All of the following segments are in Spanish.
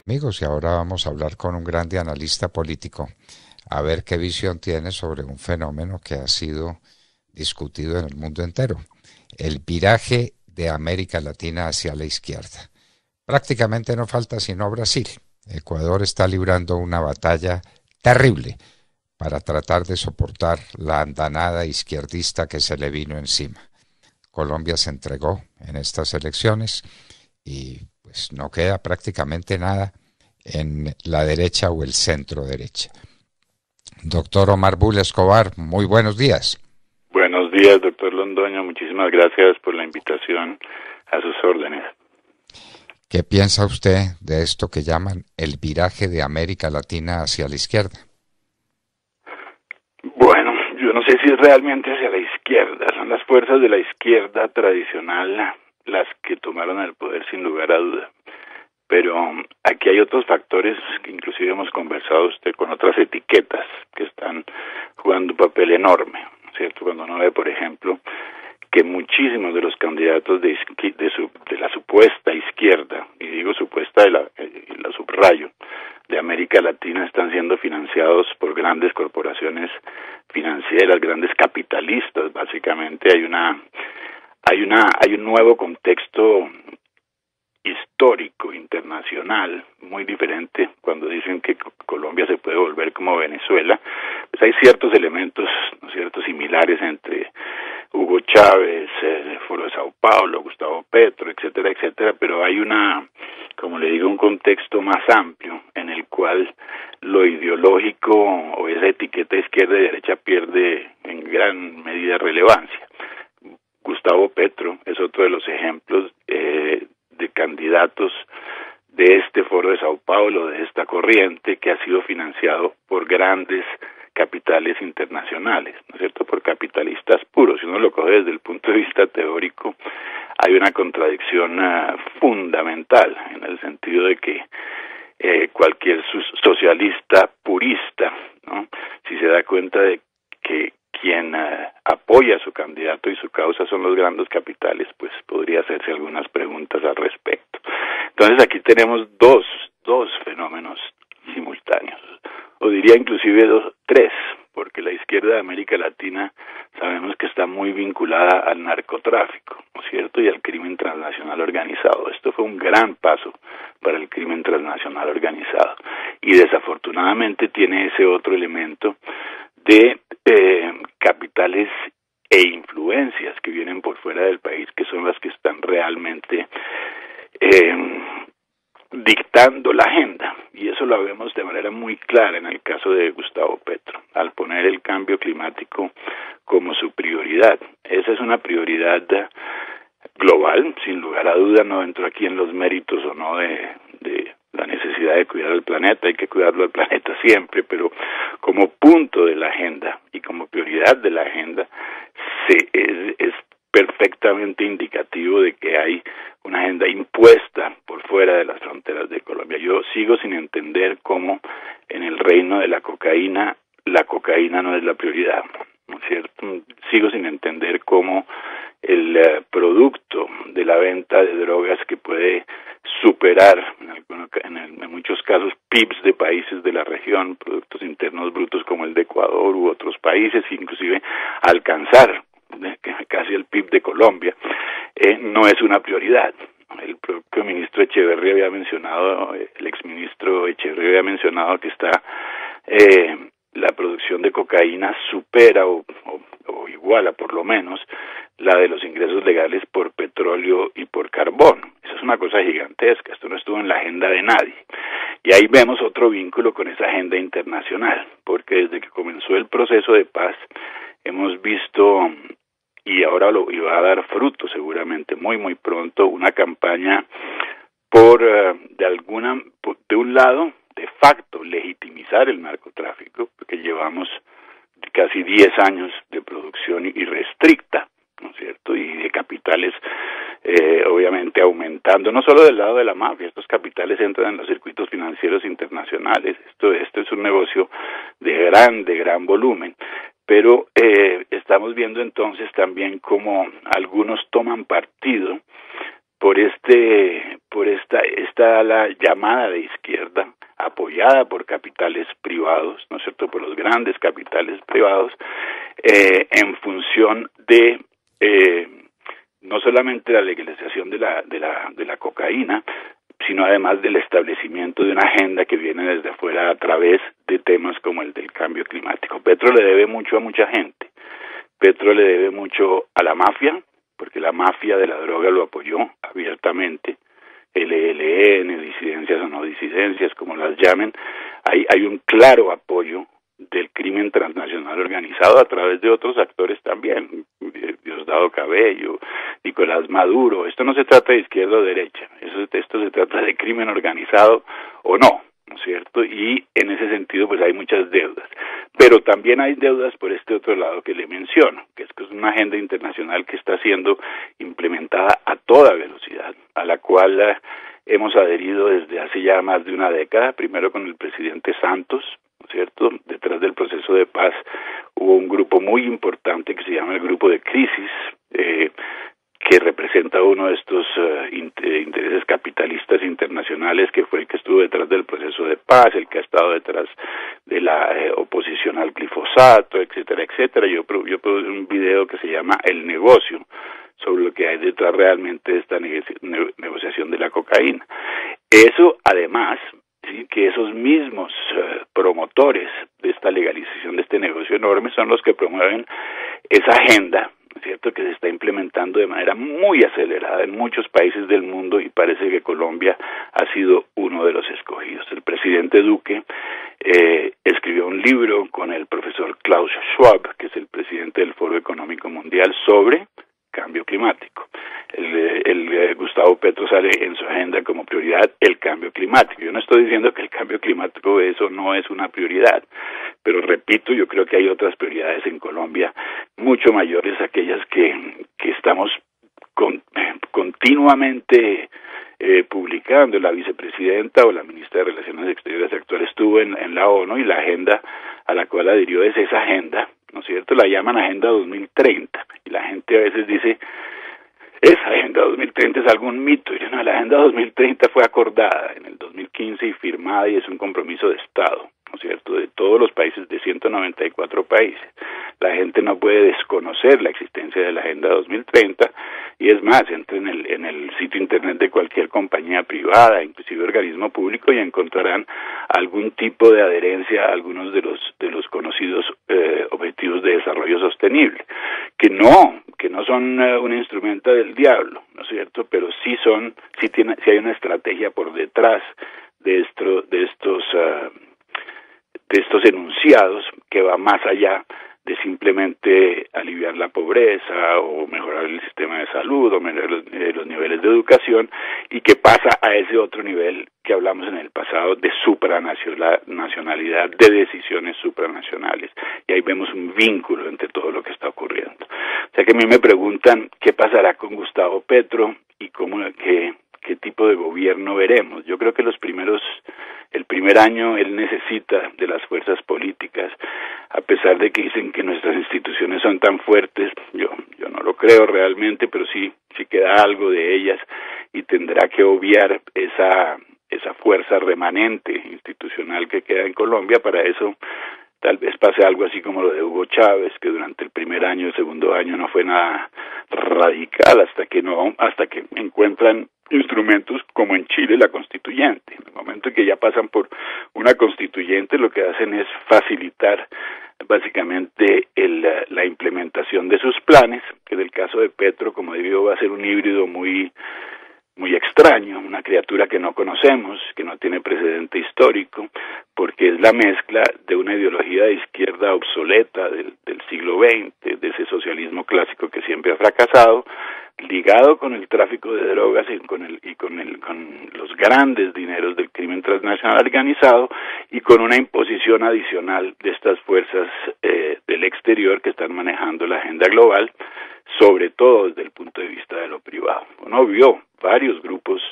Amigos, y ahora vamos a hablar con un grande analista político, a ver qué visión tiene sobre un fenómeno que ha sido discutido en el mundo entero, el viraje de América Latina hacia la izquierda. Prácticamente no falta sino Brasil. Ecuador está librando una batalla terrible para tratar de soportar la andanada izquierdista que se le vino encima. Colombia se entregó en estas elecciones y pues no queda prácticamente nada en la derecha o el centro derecha. Doctor Omar Bull Escobar, muy buenos días. Buenos días, doctor Londoño. Muchísimas gracias por la invitación, a sus órdenes. ¿Qué piensa usted de esto que llaman el viraje de América Latina hacia la izquierda? Bueno, yo no sé si es realmente hacia la izquierda. Son las fuerzas de la izquierda tradicional las que tomaron el poder sin lugar a duda. Pero aquí hay otros factores que inclusive hemos conversado usted con otras etiquetas que están jugando un papel enorme, ¿cierto? Cuando uno ve, por ejemplo, que muchísimos de los candidatos de la supuesta izquierda, y digo supuesta y la subrayo, de América Latina están siendo financiados por grandes corporaciones financieras, grandes capitalistas, básicamente. Hay un nuevo contexto histórico, internacional, muy diferente. Cuando dicen que Colombia se puede volver como Venezuela, pues hay ciertos elementos, ¿no es cierto?, similares entre Hugo Chávez, el Foro de Sao Paulo, Gustavo Petro, etcétera, etcétera, pero hay como le digo, un contexto más amplio en el cual lo ideológico o esa etiqueta izquierda y derecha pierde en gran medida relevancia. Gustavo Petro es otro de los ejemplos de candidatos de este Foro de Sao Paulo, de esta corriente que ha sido financiado por grandes capitales internacionales, ¿no es cierto?, por capitalistas puros. Si uno lo coge desde el punto de vista teórico, hay una contradicción fundamental, en el sentido de que cualquier socialista purista, ¿no?, si se da cuenta de que quien apoya a su candidato y su causa son los grandes capitales, pues podría hacerse algunas preguntas al respecto. Entonces aquí tenemos dos fenómenos simultáneos, o diría inclusive tres, porque la izquierda de América Latina sabemos que está muy vinculada al narcotráfico, ¿no es cierto?, y al crimen transnacional organizado. Esto fue un gran paso para el crimen transnacional organizado, y desafortunadamente tiene ese otro elemento de capitales e influencias que vienen por fuera del país, que son las que están realmente dictando la agenda, y eso lo vemos de manera muy clara en el caso de Gustavo Petro, al poner el cambio climático como su prioridad. Esa es una prioridad global, sin lugar a duda. No entro aquí en los méritos o no de la necesidad de cuidar el planeta, hay que cuidarlo al planeta siempre, pero como punto de la agenda y como prioridad de la agenda es perfectamente indicativo de que hay una agenda impuesta por fuera de las fronteras de Colombia. Yo sigo sin entender cómo en el reino de la cocaína no es la prioridad, ¿no es cierto? Sigo sin entender cómo el producto de la venta de drogas, que puede superar en muchos casos PIBs de países de la región, productos internos brutos como el de Ecuador u otros países, inclusive alcanzar casi el PIB de Colombia, no es una prioridad. El propio ministro Echeverría había mencionado, el exministro Echeverría había mencionado que está la producción de cocaína supera o iguala por lo menos la de los ingresos legales por petróleo y por carbón. Eso es una cosa gigantesca, esto no estuvo en la agenda de nadie. Y ahí vemos otro vínculo con esa agenda internacional, porque desde que comenzó el proceso de paz hemos visto, y ahora y va a dar fruto seguramente muy pronto, una campaña por de un lado, de facto, legitimizar el narcotráfico, porque llevamos casi 10 años de producción irrestricta, ¿no es cierto? Y de capitales, obviamente, aumentando, no solo del lado de la mafia, estos capitales entran en los circuitos financieros internacionales, esto es un negocio de gran volumen, pero estamos viendo entonces también cómo algunos toman partido por esta la llamada de izquierda, apoyada por capitales privados, ¿no es cierto?, por los grandes capitales privados, en función de no solamente la legalización de la cocaína, sino además del establecimiento de una agenda que viene desde afuera a través de temas como el del cambio climático. Petro le debe mucho a mucha gente. Petro le debe mucho a la mafia, porque la mafia de la droga lo apoyó abiertamente, el ELN, disidencias o no disidencias, como las llamen. Hay un claro apoyo del crimen transnacional organizado a través de otros actores también, Diosdado Cabello, Nicolás Maduro. Esto no se trata de izquierda o derecha, esto se trata de crimen organizado o no, ¿no es cierto? Y en ese sentido pues hay muchas deudas, pero también hay deudas por este otro lado que le menciono, que es una agenda internacional que está siendo implementada a toda velocidad, a la cual hemos adherido desde hace ya más de una década, primero con el presidente Santos, ¿no es cierto? Detrás del proceso de paz hubo un grupo muy importante que se llama el Grupo de Crisis, que representa uno de estos intereses capitalistas internacionales, que fue el que estuvo detrás del proceso de paz, el que ha estado detrás de la oposición al glifosato, etcétera, etcétera. Yo produje un video que se llama El Negocio, sobre lo que hay detrás realmente de esta negociación de la cocaína. Eso, además, sí, que esos mismos promotores de esta legalización de este negocio enorme son los que promueven esa agenda, ¿cierto?, que se está implementando de manera muy acelerada en muchos países del mundo, y parece que Colombia ha sido uno de los escogidos. El presidente Duque escribió un libro con el profesor Klaus Schwab, que es el presidente del Foro Económico Mundial, sobre cambio climático. Gustavo Petro sale en su agenda como prioridad el cambio climático. Yo no estoy diciendo que el cambio climático eso no es una prioridad, pero repito, yo creo que hay otras prioridades en Colombia mucho mayores, aquellas que estamos continuamente publicando. La vicepresidenta o la ministra de Relaciones Exteriores actual estuvo en la ONU, y la agenda a la cual adhirió es esa agenda, ¿no es cierto? La llaman Agenda 2030, y la gente a veces dice, esa Agenda 2030 es algún mito. Y no, la Agenda 2030 fue acordada en el 2015 y firmada, y es un compromiso de Estado, ¿no es cierto?, de todos los países, de 194 países. La gente no puede desconocer la existencia de la Agenda 2030, y es más, entra en el sitio internet de cualquier compañía privada, inclusive organismo público, y encontrarán algún tipo de adherencia a algunos de los conocidos objetivos de desarrollo sostenible, que no son un instrumento del diablo, ¿no es cierto?, pero sí hay una estrategia por detrás de estos enunciados que va más allá de simplemente aliviar la pobreza o mejorar el sistema de salud o mejorar los niveles de educación, y que pasa a ese otro nivel que hablamos en el pasado de supranacionalidad, de decisiones supranacionales. Y ahí vemos un vínculo entre todo lo que está ocurriendo. O sea que a mí me preguntan qué pasará con Gustavo Petro y qué tipo de gobierno veremos. Yo creo que el primer año él necesita de las fuerzas políticas, a pesar de que dicen que nuestras instituciones son tan fuertes. Yo no lo creo realmente, pero sí queda algo de ellas, y tendrá que obviar esa fuerza remanente institucional que queda en Colombia. Para eso tal vez pase algo así como lo de Hugo Chávez, que durante el primer año, el segundo año no fue nada radical, hasta que encuentran instrumentos como en Chile la constituyente. En el momento en que ya pasan por una constituyente, lo que hacen es facilitar básicamente la implementación de sus planes, que en el caso de Petro, como digo, va a ser un híbrido muy extraño, una criatura que no conocemos, que no tiene precedente histórico, porque es la mezcla de una ideología de izquierda obsoleta del siglo XX, de ese socialismo clásico que siempre ha fracasado, ligado con el tráfico de drogas y con los grandes dineros del crimen transnacional organizado, y con una imposición adicional de estas fuerzas del exterior que están manejando la agenda global, sobre todo desde el punto de vista de lo privado. Uno vio varios grupos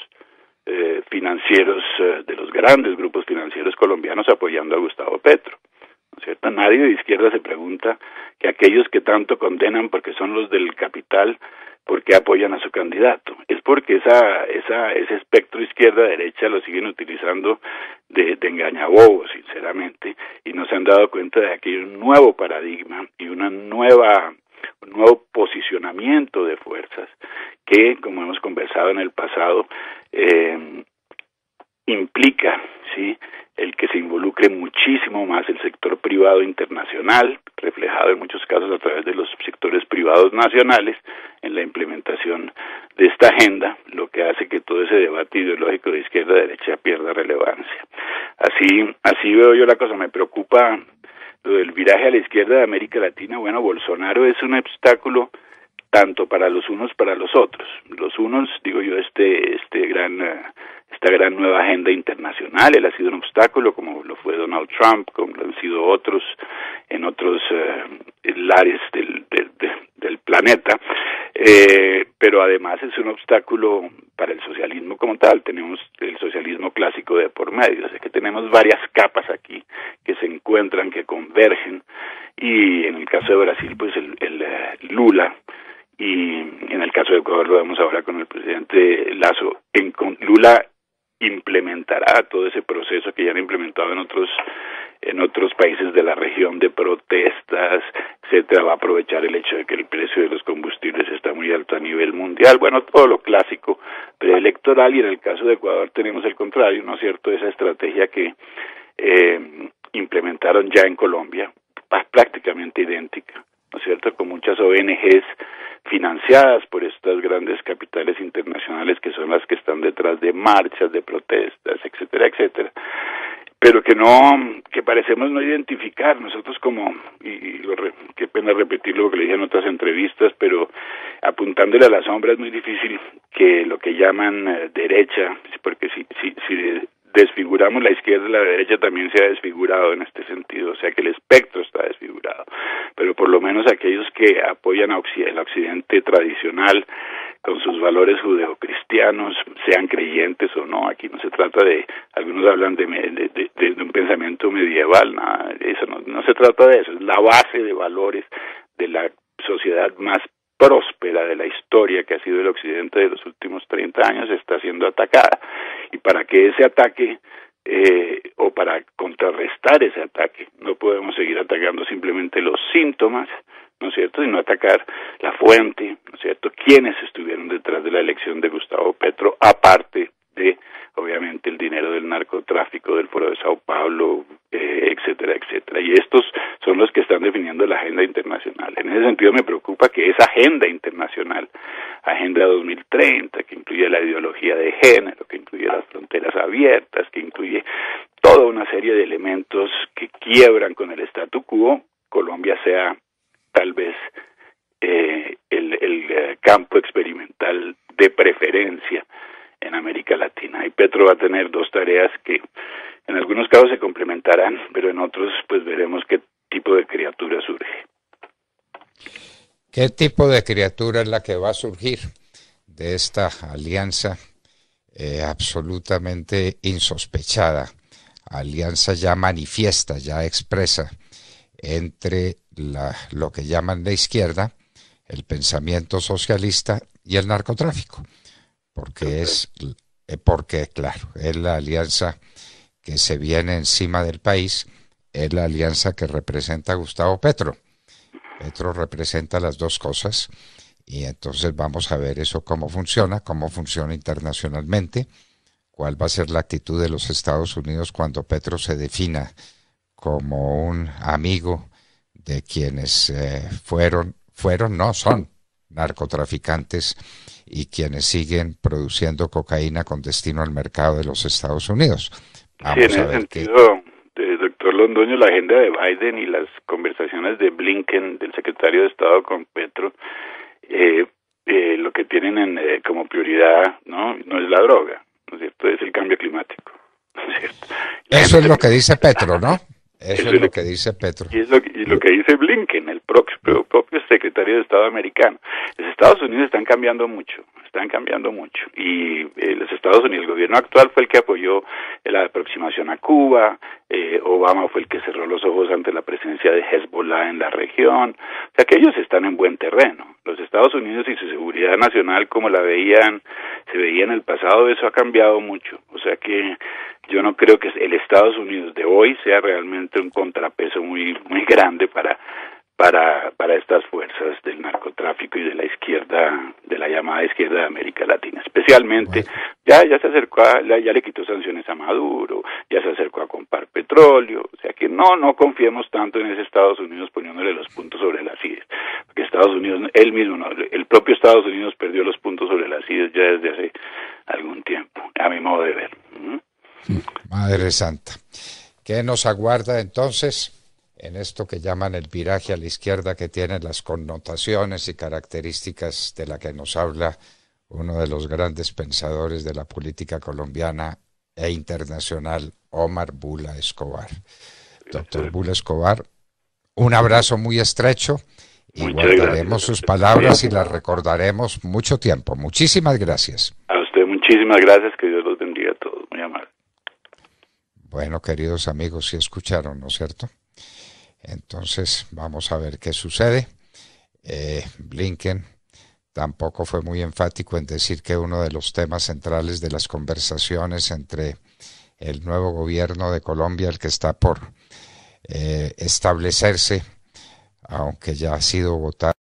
financieros, de los grandes grupos financieros colombianos, apoyando a Gustavo Petro, ¿no es cierto? Nadie de izquierda se pregunta que aquellos que tanto condenan porque son los del capital, ¿por qué apoyan a su candidato? Es porque ese espectro izquierda-derecha lo siguen utilizando de engañabobos, sinceramente, y no se han dado cuenta de que hay un nuevo paradigma y un nuevo posicionamiento de fuerzas que, como hemos conversado en el pasado, implica, ¿sí?, el que se involucre muchísimo más el sector privado internacional, reflejado en muchos casos a través de los sectores privados nacionales, en la implementación de esta agenda, lo que hace que todo ese debate ideológico de izquierda-derecha pierda relevancia. Así veo yo la cosa. Me preocupa lo del viraje a la izquierda de América Latina. Bueno, Bolsonaro es un obstáculo tanto para los unos para los otros. Los unos, digo yo, esta gran nueva agenda internacional, él ha sido un obstáculo, como lo fue Donald Trump, como lo han sido otros en otros lares del planeta, pero además es un obstáculo para el socialismo como tal. Tenemos el socialismo clásico de por medio, o sea que tenemos varias capas aquí que se encuentran, que convergen, y en el caso de Brasil, pues el Lula, y en el caso de Ecuador lo vemos ahora con el presidente Lasso. Lula implementará todo ese proceso que ya han implementado en otros países de la región de protestas, etcétera. Va a aprovechar el hecho de que el precio de los combustibles está muy alto a nivel mundial, bueno, todo lo clásico preelectoral. Y en el caso de Ecuador tenemos el contrario, ¿no es cierto?, esa estrategia que implementaron ya en Colombia, prácticamente idéntica, ¿no es cierto?, con muchas ONGs financiadas por estas grandes capitales internacionales que son las que están detrás de marchas, de protestas, etcétera, etcétera, pero que parecemos no identificar nosotros como, qué pena repetirlo porque lo dije en otras entrevistas, pero apuntándole a la sombra es muy difícil que lo que llaman derecha, porque si desfiguramos la izquierda, la derecha también se ha desfigurado en este sentido, o sea que el espectro está desfigurado, pero por lo menos aquellos que apoyan el occidente tradicional con sus valores judeocristianos, sean creyentes o no. Aquí no se trata algunos hablan de un pensamiento medieval, nada, eso no se trata de eso, es la base de valores de la sociedad más próspera de la historia que ha sido el occidente de los últimos 30 años, está siendo atacada. Y para que ese ataque, o para contrarrestar ese ataque, no podemos seguir atacando simplemente los síntomas, ¿no es cierto?, sino atacar la fuente, ¿no es cierto?, quienes estuvieron detrás de la elección de Gustavo Petro, aparte de, obviamente, el dinero del narcotráfico, del Foro de Sao Paulo, etcétera, etcétera. Y estos son los que están definiendo la agenda internacional. En ese sentido me preocupa que esa agenda internacional, Agenda 2030, que incluye la ideología de género, que incluye las fronteras abiertas, que incluye toda una serie de elementos que quiebran con el statu quo, Colombia sea tal vez el campo experimental de preferencia en América Latina. Y Petro va a tener dos tareas que en algunos casos se complementarán, pero en otros pues veremos qué tipo de criatura surge. ¿Qué tipo de criatura es la que va a surgir de esta alianza absolutamente insospechada, alianza ya manifiesta, ya expresa entre lo que llaman la izquierda, el pensamiento socialista y el narcotráfico? Porque claro, es la alianza que se viene encima del país, es la alianza que representa a Gustavo Petro. Petro representa las dos cosas y entonces vamos a ver eso cómo funciona internacionalmente, cuál va a ser la actitud de los Estados Unidos cuando Petro se defina como un amigo de quienes no son narcotraficantes y quienes siguen produciendo cocaína con destino al mercado de los Estados Unidos. Vamos a ver sentido, doctor Londoño, la agenda de Biden y las conversaciones de Blinken, del secretario de Estado con Petro, lo que tienen como prioridad no es la droga, ¿no es cierto? Es el cambio climático, ¿no es cierto? Eso es lo que dice Petro, ¿no? Eso es lo que dice Petro. Y lo que dice Blinken, el propio secretario de Estado americano. Los Estados Unidos están cambiando mucho. Y los Estados Unidos, el gobierno actual fue el que apoyó la aproximación a Cuba, Obama fue el que cerró los ojos ante la presencia de Hezbollah en la región. O sea que ellos están en buen terreno. Los Estados Unidos y su seguridad nacional, como se veía en el pasado, eso ha cambiado mucho. O sea que yo no creo que el Estados Unidos de hoy sea realmente un contrapeso muy grande para estas fuerzas del narcotráfico y de la izquierda, de la llamada izquierda de América Latina. Especialmente, ya se acercó, ya le quitó sanciones a Maduro, ya se acercó a comprar petróleo, o sea que no confiemos tanto en ese Estados Unidos poniéndole los puntos sobre las IES, porque Estados Unidos, el propio Estados Unidos perdió los puntos sobre las IES ya desde hace algún tiempo, a mi modo de ver. Madre Santa. ¿Qué nos aguarda entonces en esto que llaman el viraje a la izquierda, que tiene las connotaciones y características de la que nos habla uno de los grandes pensadores de la política colombiana e internacional, Omar Bula Escobar? Doctor Bula Escobar, un abrazo muy estrecho y guardaremos sus palabras y las recordaremos mucho tiempo. Muchísimas gracias. A usted muchísimas gracias, que Dios los bendiga a todos, muy amable. Bueno, queridos amigos, sí escucharon, ¿no es cierto? Entonces vamos a ver qué sucede. Blinken tampoco fue muy enfático en decir que uno de los temas centrales de las conversaciones entre el nuevo gobierno de Colombia, el que está por establecerse, aunque ya ha sido votado.